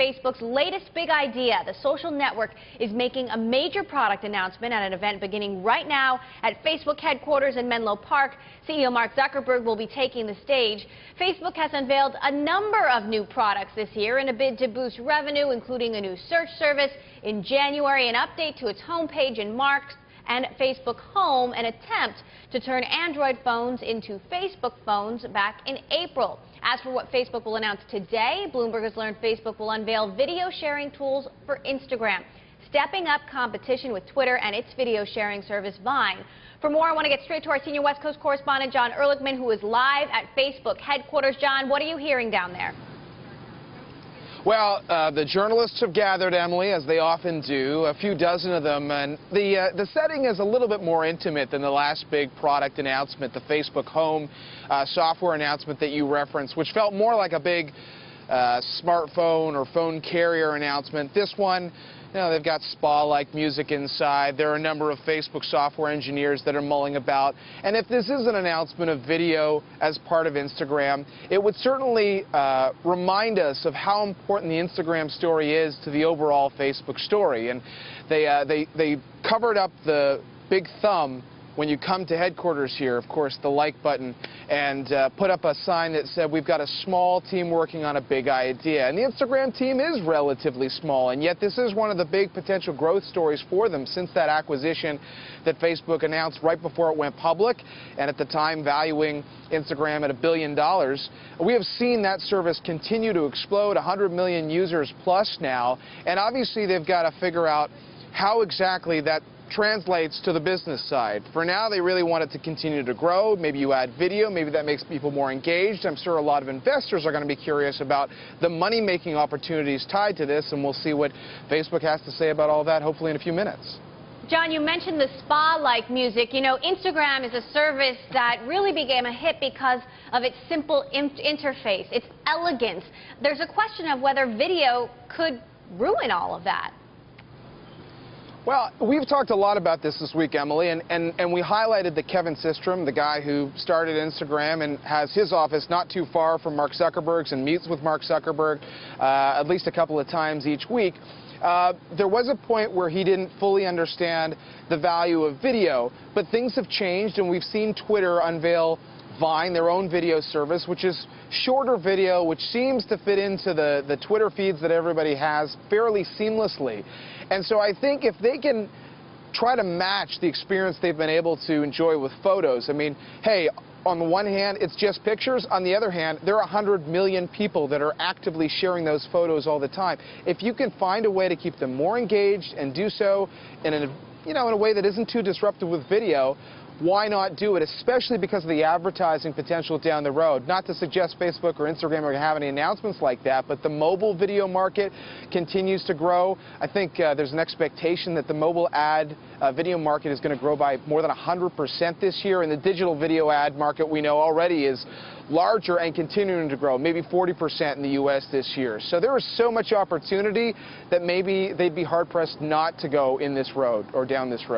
Facebook's latest big idea. The social network is making a major product announcement at an event beginning right now at Facebook headquarters in Menlo Park. CEO Mark Zuckerberg will be taking the stage. Facebook has unveiled a number of new products this year in a bid to boost revenue, including a new search service in January, an update to its homepage in March, and Facebook Home, an attempt to turn Android phones into Facebook phones back in April. As for what Facebook will announce today, Bloomberg has learned Facebook will unveil video sharing tools for Instagram, stepping up competition with Twitter and its video sharing service Vine. For more, I want to get straight to our senior West Coast correspondent, John Ehrlichman, who is live at Facebook headquarters. John, what are you hearing down there? Well, the journalists have gathered, Emily, as they often do, a few dozen of them, and the setting is a little bit more intimate than the last big product announcement, the Facebook Home software announcement that you referenced, which felt more like a big smartphone or phone carrier announcement. This one, you know, they've got spa-like music inside. There are a number of Facebook software engineers that are mulling about. And if this is an announcement of video as part of Instagram, it would certainly remind us of how important the Instagram story is to the overall Facebook story. And they covered up the big thumb when you come to headquarters here, of course, the like button, and put up a sign that said, we've got a small team working on a big idea. And the Instagram team is relatively small, and yet this is one of the big potential growth stories for them since that acquisition that Facebook announced right before it went public, and at the time valuing Instagram at $1 billion. We have seen that service continue to explode, 100 million users plus now, and obviously they've got to figure out how exactly that translates to the business side. For now, they really want it to continue to grow. Maybe you add video, maybe that makes people more engaged. I'm sure a lot of investors are going to be curious about the money-making opportunities tied to this, and we'll see what Facebook has to say about all that, hopefully in a few minutes. John, you mentioned the spa-like music. You know, Instagram is a service that really became a hit because of its simple interface, its elegance. There's a question of whether video could ruin all of that. Well, we've talked a lot about this week, Emily, and we highlighted that Kevin Systrom, the guy who started Instagram and has his office not too far from Mark Zuckerberg's and meets with Mark Zuckerberg at least a couple of times each week. There was a point where he didn't fully understand the value of video, but things have changed, and we've seen Twitter unveil Vine, their own video service, which is shorter video, which seems to fit into the Twitter feeds that everybody has fairly seamlessly. And so I think if they can try to match the experience they've been able to enjoy with photos, I mean, hey, on the one hand, it's just pictures. On the other hand, there are 100 million people that are actively sharing those photos all the time. If you can find a way to keep them more engaged and do so in a way that isn't too disruptive with video, why not do it, especially because of the advertising potential down the road? Not to suggest Facebook or Instagram are going to have any announcements like that, but the mobile video market continues to grow. I think there's an expectation that the mobile ad video market is going to grow by more than 100% this year, and the digital video ad market we know already is larger and continuing to grow, maybe 40% in the U.S. this year. So there is so much opportunity that maybe they'd be hard-pressed not to go in this road or down this road.